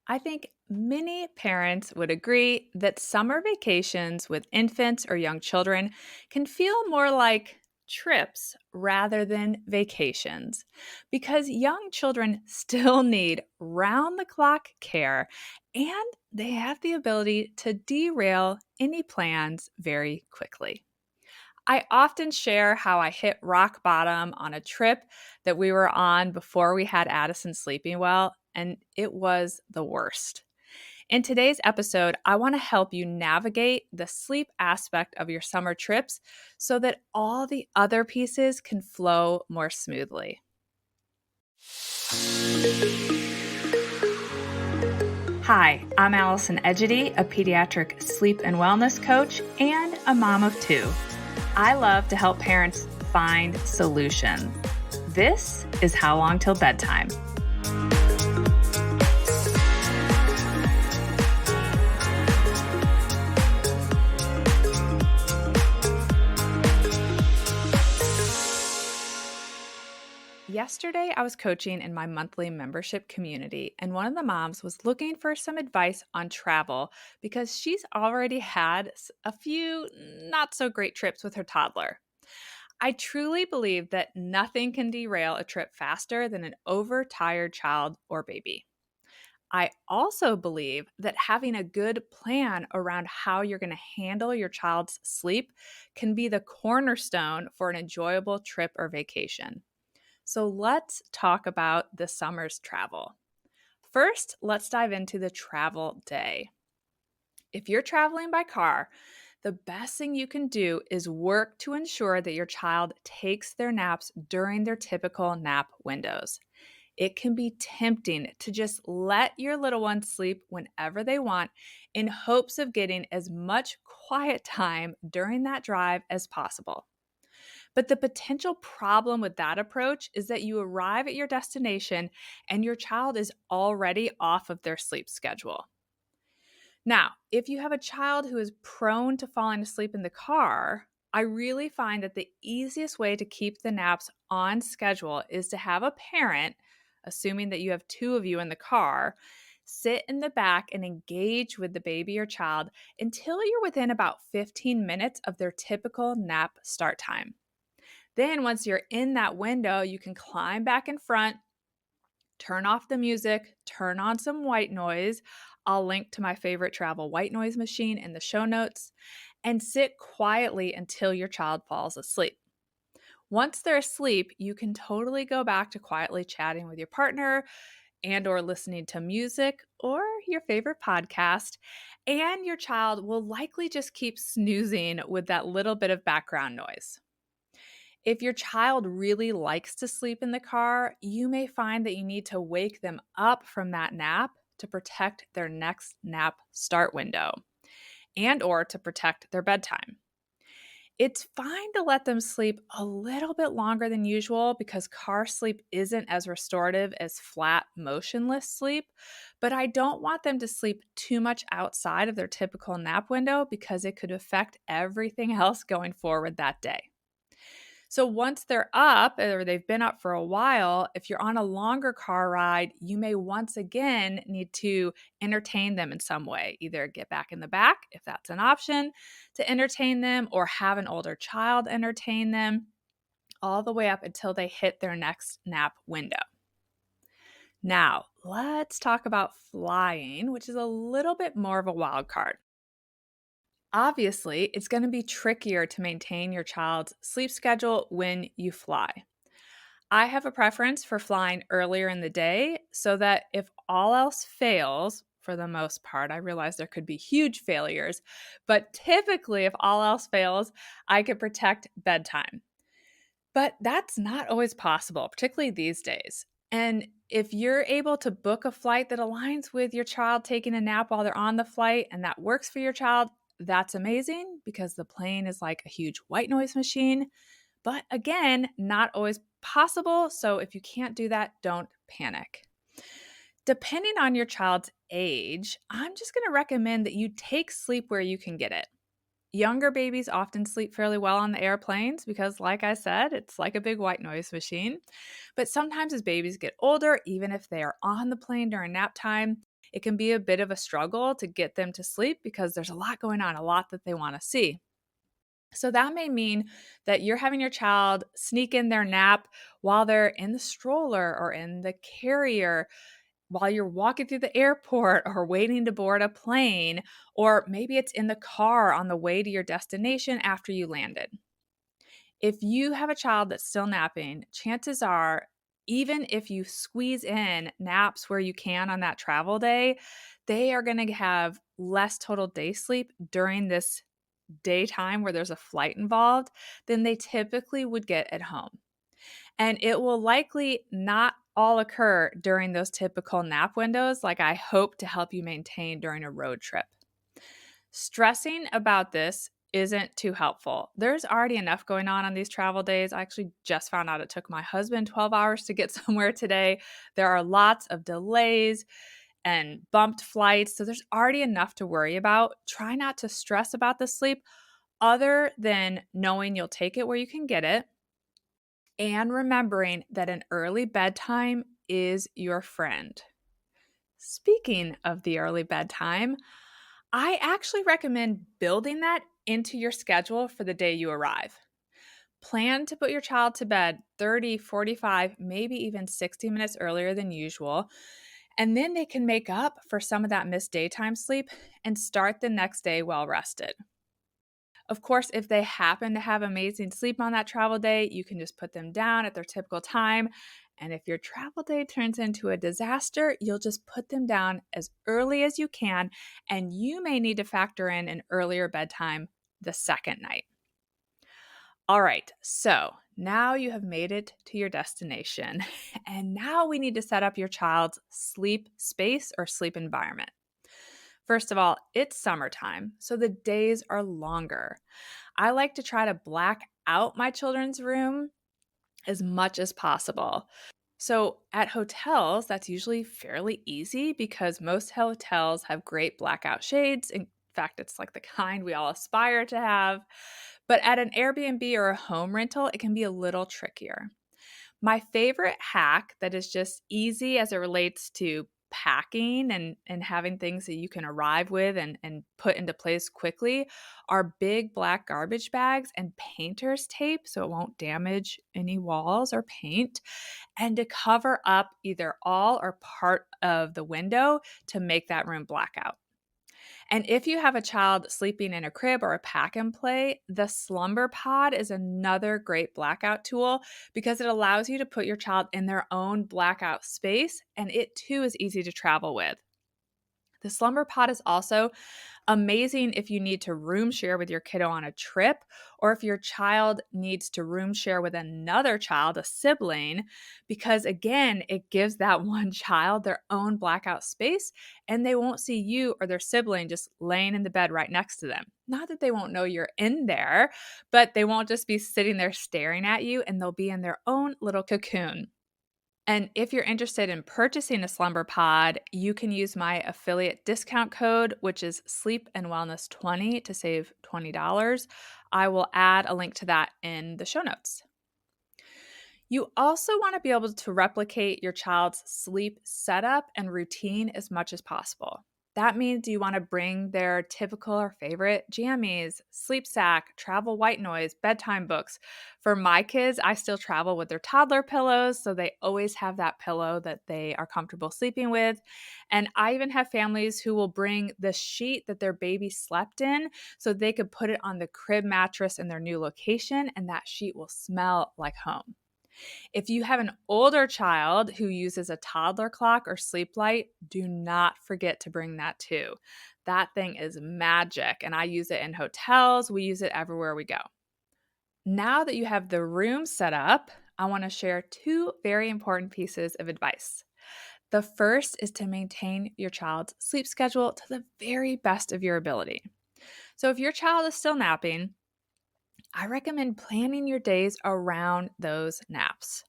I think many parents would agree that summer vacations with infants or young children can feel more like trips rather than vacations because young children still need round the clock care and they have the ability to derail any plans very quickly. I often share how I hit rock bottom on a trip that we were on before we had Addison sleeping well, and it was the worst. In today's episode, I want to help you navigate the sleep aspect of your summer trips so that all the other pieces can flow more smoothly. Hi, I'm Allison Egidi, a pediatric sleep and wellness coach and a mom of two. I love to help parents find solutions. This is How Long Till Bedtime. Yesterday, I was coaching in my monthly membership community, and one of the moms was looking for some advice on travel because she's already had a few not so great trips with her toddler. I truly believe that nothing can derail a trip faster than an overtired child or baby. I also believe that having a good plan around how you're going to handle your child's sleep can be the cornerstone for an enjoyable trip or vacation. So let's talk about the summer's travel. First, let's dive into the travel day. If you're traveling by car, the best thing you can do is work to ensure that your child takes their naps during their typical nap windows. It can be tempting to just let your little ones sleep whenever they want in hopes of getting as much quiet time during that drive as possible. But the potential problem with that approach is that you arrive at your destination and your child is already off of their sleep schedule. Now, if you have a child who is prone to falling asleep in the car, I really find that the easiest way to keep the naps on schedule is to have a parent, assuming that you have two of you in the car, sit in the back and engage with the baby or child until you're within about 15 minutes of their typical nap start time. Then, once you're in that window, you can climb back in front, turn off the music, turn on some white noise. I'll link to my favorite travel white noise machine in the show notes and sit quietly until your child falls asleep. Once they're asleep, you can totally go back to quietly chatting with your partner and or listening to music or your favorite podcast, and your child will likely just keep snoozing with that little bit of background noise. If your child really likes to sleep in the car, you may find that you need to wake them up from that nap to protect their next nap start window and or to protect their bedtime. It's fine to let them sleep a little bit longer than usual because car sleep isn't as restorative as flat, motionless sleep, but I don't want them to sleep too much outside of their typical nap window because it could affect everything else going forward that day. So once they're up or they've been up for a while, if you're on a longer car ride, you may once again need to entertain them in some way. Either get back in the back, if that's an option, to entertain them, or have an older child entertain them all the way up until they hit their next nap window. Now, let's talk about flying, which is a little bit more of a wild card. Obviously, it's going to be trickier to maintain your child's sleep schedule when you fly. I have a preference for flying earlier in the day so that if all else fails, for the most part, I realize there could be huge failures, but typically, if all else fails, I could protect bedtime. But that's not always possible, particularly these days. And if you're able to book a flight that aligns with your child taking a nap while they're on the flight and that works for your child, that's amazing because the plane is like a huge white noise machine. But again, not always possible. So if you can't do that, don't panic. Depending on your child's age, I'm just going to recommend that you take sleep where you can get it. Younger babies often sleep fairly well on the airplanes because, like I said, it's like a big white noise machine. But sometimes as babies get older, even if they are on the plane during nap time, it can be a bit of a struggle to get them to sleep because there's a lot going on, a lot that they want to see. So that may mean that you're having your child sneak in their nap while they're in the stroller or in the carrier, while you're walking through the airport or waiting to board a plane, or maybe it's in the car on the way to your destination after you landed. If you have a child that's still napping, chances are, even if you squeeze in naps where you can on that travel day, they are going to have less total day sleep during this daytime where there's a flight involved than they typically would get at home. And it will likely not all occur during those typical nap windows, like I hope to help you maintain during a road trip. Stressing about this isn't too helpful. There's already enough going on these travel days. I actually just found out it took my husband 12 hours to get somewhere today. There are lots of delays and bumped flights. So there's already enough to worry about. Try not to stress about the sleep other than knowing you'll take it where you can get it and remembering that an early bedtime is your friend. Speaking of the early bedtime, I actually recommend building that into your schedule for the day you arrive. Plan to put your child to bed 30, 45, maybe even 60 minutes earlier than usual, and then they can make up for some of that missed daytime sleep and start the next day well rested. Of course, if they happen to have amazing sleep on that travel day, you can just put them down at their typical time. And if your travel day turns into a disaster, you'll just put them down as early as you can. And you may need to factor in an earlier bedtime the second night. All right, so now you have made it to your destination. And now we need to set up your child's sleep space or sleep environment. First of all, it's summertime, so the days are longer. I like to try to black out my children's room as much as possible. So at hotels, that's usually fairly easy because most hotels have great blackout shades. In fact, it's like the kind we all aspire to have. But at an Airbnb or a home rental, it can be a little trickier. My favorite hack that is just easy as it relates to packing and having things that you can arrive with and put into place quickly are big black garbage bags and painter's tape so it won't damage any walls or paint, and to cover up either all or part of the window to make that room blackout. And if you have a child sleeping in a crib or a pack and play, the slumber pod is another great blackout tool because it allows you to put your child in their own blackout space, and it too is easy to travel with. The slumber pod is also amazing if you need to room share with your kiddo on a trip, or if your child needs to room share with another child, a sibling, because again, it gives that one child their own blackout space and they won't see you or their sibling just laying in the bed right next to them. Not that they won't know you're in there, but they won't just be sitting there staring at you and they'll be in their own little cocoon. And if you're interested in purchasing a slumber pod, you can use my affiliate discount code, which is Sleep and Wellness 20 to save $20. I will add a link to that in the show notes. You also want to be able to replicate your child's sleep setup and routine as much as possible. That means you want to bring their typical or favorite jammies, sleep sack, travel white noise, bedtime books. For my kids, I still travel with their toddler pillows, so they always have that pillow that they are comfortable sleeping with. And I even have families who will bring the sheet that their baby slept in so they could put it on the crib mattress in their new location, and that sheet will smell like home. If you have an older child who uses a toddler clock or sleep light, do not forget to bring that too. That thing is magic, and I use it in hotels. We use it everywhere we go. Now that you have the room set up, I want to share two very important pieces of advice. The first is to maintain your child's sleep schedule to the very best of your ability. So if your child is still napping, I recommend planning your days around those naps.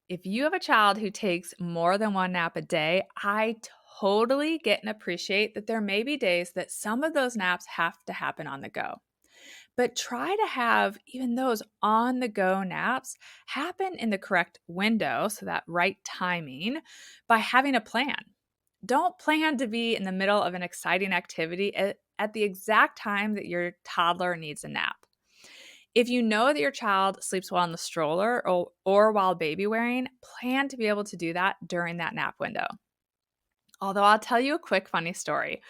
If you have a child who takes more than one nap a day, I totally get and appreciate that there may be days that some of those naps have to happen on the go. But try to have even those on the go naps happen in the correct window, so that right timing, by having a plan. don't plan to be in the middle of an exciting activity at the exact time that your toddler needs a nap. If you know that your child sleeps well in the stroller or while baby wearing, plan to be able to do that during that nap window. Although I'll tell you a quick funny story.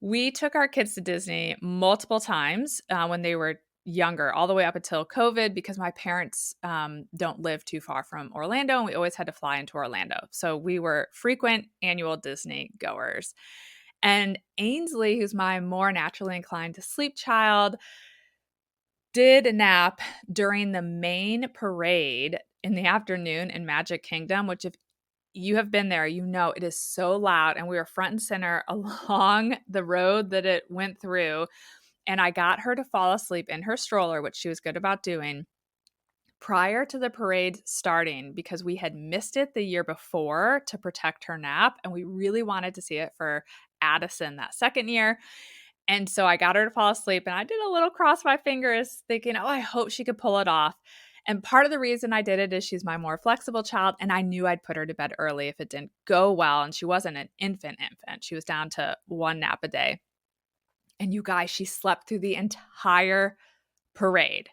We took our kids to Disney multiple times when they were younger, all the way up until COVID, because my parents don't live too far from Orlando, and we always had to fly into Orlando. So we were frequent annual Disney goers. And Ainsley, who's my more naturally inclined to sleep child, did a nap during the main parade in the afternoon in Magic Kingdom, which, if you have been there, you know it is so loud. And we were front and center along the road that it went through. And I got her to fall asleep in her stroller, which she was good about doing, prior to the parade starting, because we had missed it the year before to protect her nap. And we really wanted to see it for Addison that second year. And so I got her to fall asleep, and I did a little cross my fingers thinking, oh, I hope she could pull it off. And part of the reason I did it is she's my more flexible child, and I knew I'd put her to bed early if it didn't go well. And she wasn't an infant. She was down to one nap a day. And you guys, she slept through the entire parade.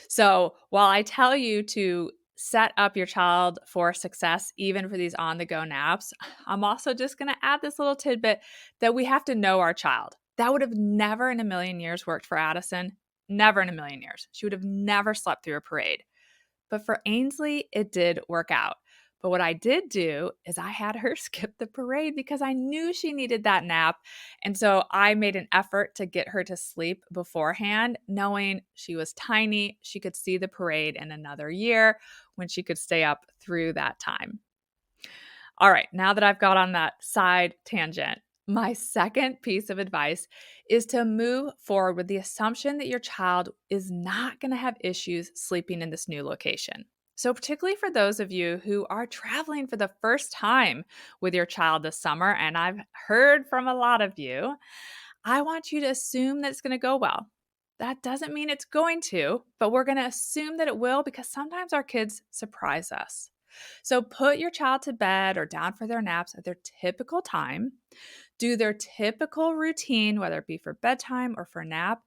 So while I tell you to set up your child for success, even for these on-the-go naps, I'm also just going to add this little tidbit that we have to know our child. That would have never in a million years worked for Addison. Never in a million years. She would have never slept through a parade. But for Ainsley, it did work out. But what I did do is I had her skip the parade because I knew she needed that nap. And so I made an effort to get her to sleep beforehand, knowing she was tiny. She could see the parade in another year when she could stay up through that time. All right, now that I've got on that side tangent, my second piece of advice is to move forward with the assumption that your child is not going to have issues sleeping in this new location. So, particularly for those of you who are traveling for the first time with your child this summer, and I've heard from a lot of you, I want you to assume that it's going to go well. That doesn't mean it's going to, but we're going to assume that it will, because sometimes our kids surprise us. So put your child to bed or down for their naps at their typical time, do their typical routine, whether it be for bedtime or for nap,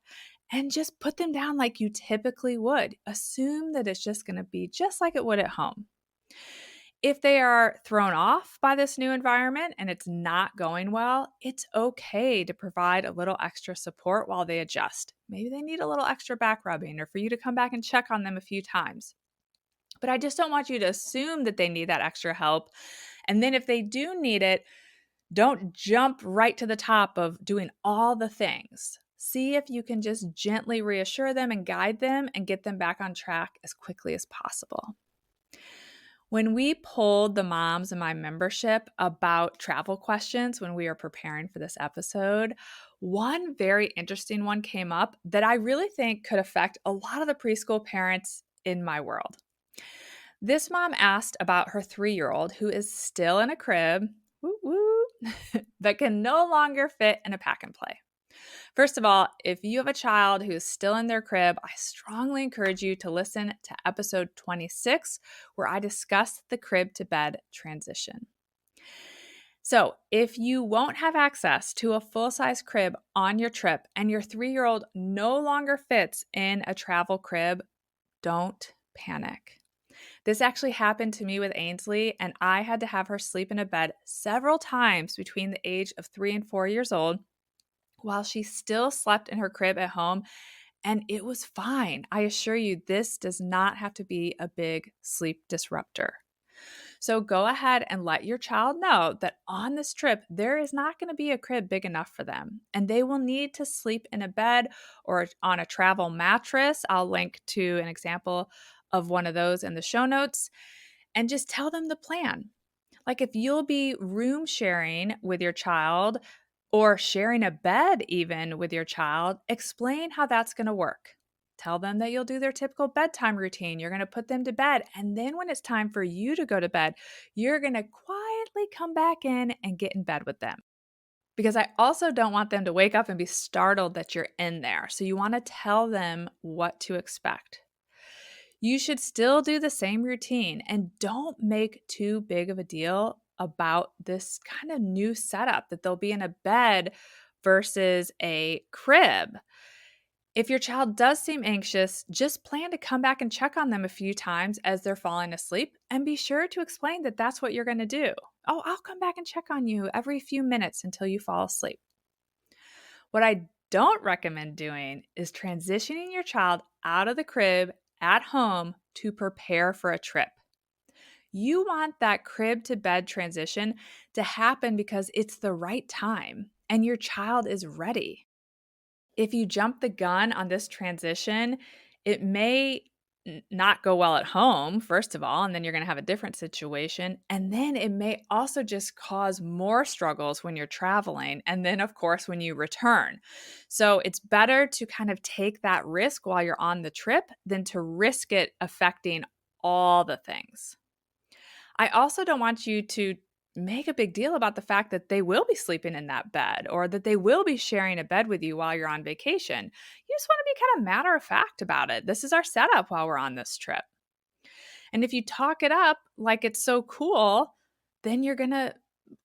and just put them down like you typically would. Assume that it's just going to be just like it would at home. If they are thrown off by this new environment and it's not going well, it's okay to provide a little extra support while they adjust. Maybe they need a little extra back rubbing, or for you to come back and check on them a few times. But I just don't want you to assume that they need that extra help. And then if they do need it, don't jump right to the top of doing all the things. See if you can just gently reassure them and guide them and get them back on track as quickly as possible. When we polled the moms in my membership about travel questions when we were preparing for this episode, one very interesting one came up that I really think could affect a lot of the preschool parents in my world. This mom asked about her 3-year-old who is still in a crib, that can no longer fit in a pack and play. First of all, if you have a child who is still in their crib, I strongly encourage you to listen to episode 26, where I discuss the crib to bed transition. So if you won't have access to a full-size crib on your trip and your 3-year-old no longer fits in a travel crib, don't panic. This actually happened to me with Ainsley, and I had to have her sleep in a bed several times between the age of 3 and 4 years old while she still slept in her crib at home, and it was fine. I assure you, this does not have to be a big sleep disruptor. So go ahead and let your child know that on this trip, there is not going to be a crib big enough for them, and they will need to sleep in a bed or on a travel mattress. I'll link to an example of one of those in the show notes, and just tell them the plan. Like, if you'll be room sharing with your child or sharing a bed even with your child, explain how that's going to work. Tell them that you'll do their typical bedtime routine. You're going to put them to bed. And then when it's time for you to go to bed, you're going to quietly come back in and get in bed with them. Because I also don't want them to wake up and be startled that you're in there. So you want to tell them what to expect. You should still do the same routine, and don't make too big of a deal about this kind of new setup that they'll be in a bed versus a crib. If your child does seem anxious, just plan to come back and check on them a few times as they're falling asleep and be sure to explain that that's what you're going to do. Oh, I'll come back and check on you every few minutes until you fall asleep. What I don't recommend doing is transitioning your child out of the crib at home to prepare for a trip. You want that crib to bed transition to happen because it's the right time and your child is ready. If you jump the gun on this transition, it may not go well at home, first of all, and then you're going to have a different situation. And then it may also just cause more struggles when you're traveling. And then, of course, when you return. So it's better to kind of take that risk while you're on the trip than to risk it affecting all the things. I also don't want you to make a big deal about the fact that they will be sleeping in that bed or that they will be sharing a bed with you while you're on vacation. You just want to be kind of matter of fact about it. This is our setup while we're on this trip. And if you talk it up like it's so cool, then you're going to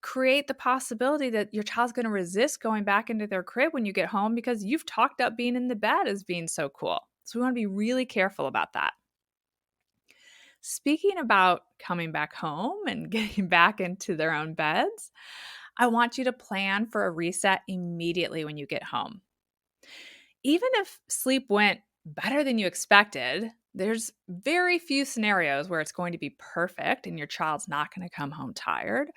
create the possibility that your child's going to resist going back into their crib when you get home because you've talked up being in the bed as being so cool. So we want to be really careful about that. Speaking about coming back home and getting back into their own beds, I want you to plan for a reset immediately when you get home. Even if sleep went better than you expected, there's very few scenarios where it's going to be perfect and your child's not going to come home tired.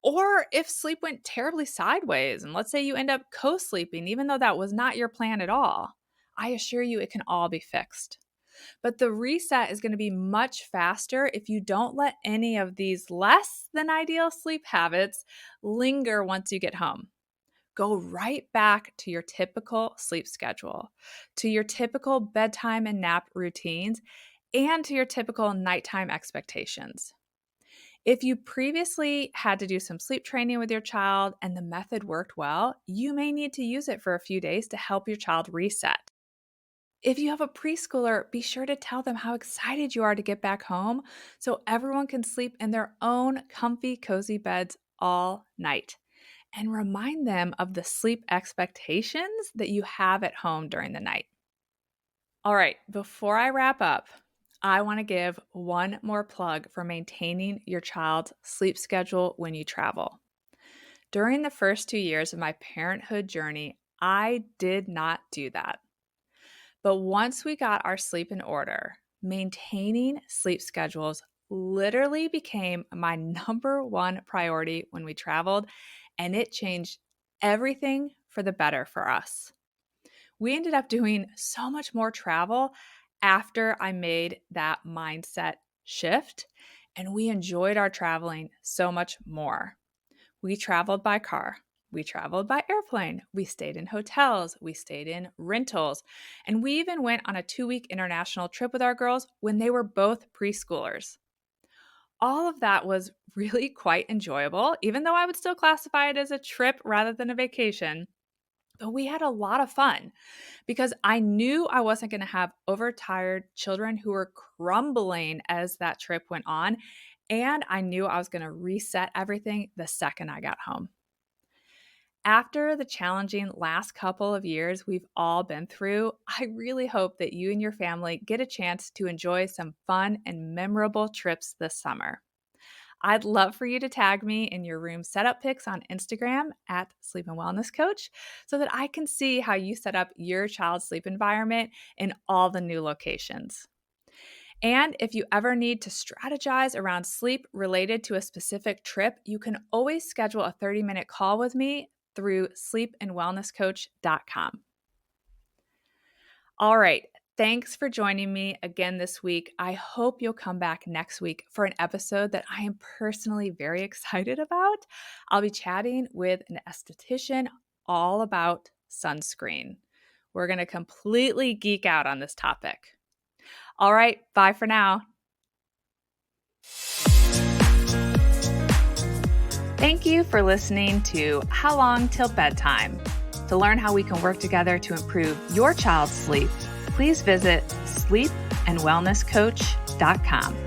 Or if sleep went terribly sideways, and let's say you end up co-sleeping, even though that was not your plan at all, I assure you it can all be fixed. But the reset is going to be much faster if you don't let any of these less than ideal sleep habits linger once you get home. Go right back to your typical sleep schedule, to your typical bedtime and nap routines, and to your typical nighttime expectations. If you previously had to do some sleep training with your child and the method worked well, you may need to use it for a few days to help your child reset. If you have a preschooler, be sure to tell them how excited you are to get back home so everyone can sleep in their own comfy, cozy beds all night. And remind them of the sleep expectations that you have at home during the night. All right, before I wrap up, I want to give one more plug for maintaining your child's sleep schedule when you travel. During the first 2 years of my parenthood journey, I did not do that. But once we got our sleep in order, maintaining sleep schedules literally became my number one priority when we traveled, and it changed everything for the better for us. We ended up doing so much more travel after I made that mindset shift, and we enjoyed our traveling so much more. We traveled by car. We traveled by airplane. We stayed in hotels. We stayed in rentals. And we even went on a 2-week international trip with our girls when they were both preschoolers. All of that was really quite enjoyable, even though I would still classify it as a trip rather than a vacation. But we had a lot of fun because I knew I wasn't going to have overtired children who were crumbling as that trip went on. And I knew I was going to reset everything the second I got home. After the challenging last couple of years we've all been through, I really hope that you and your family get a chance to enjoy some fun and memorable trips this summer. I'd love for you to tag me in your room setup pics on Instagram at Sleep and Wellness Coach so that I can see how you set up your child's sleep environment in all the new locations. And if you ever need to strategize around sleep related to a specific trip, you can always schedule a 30-minute call with me through sleepandwellnesscoach.com. All right. Thanks for joining me again this week. I hope you'll come back next week for an episode that I am personally very excited about. I'll be chatting with an esthetician all about sunscreen. We're going to completely geek out on this topic. All right. Bye for now. Thank you for listening to How Long Till Bedtime. To learn how we can work together to improve your child's sleep, please visit sleepandwellnesscoach.com.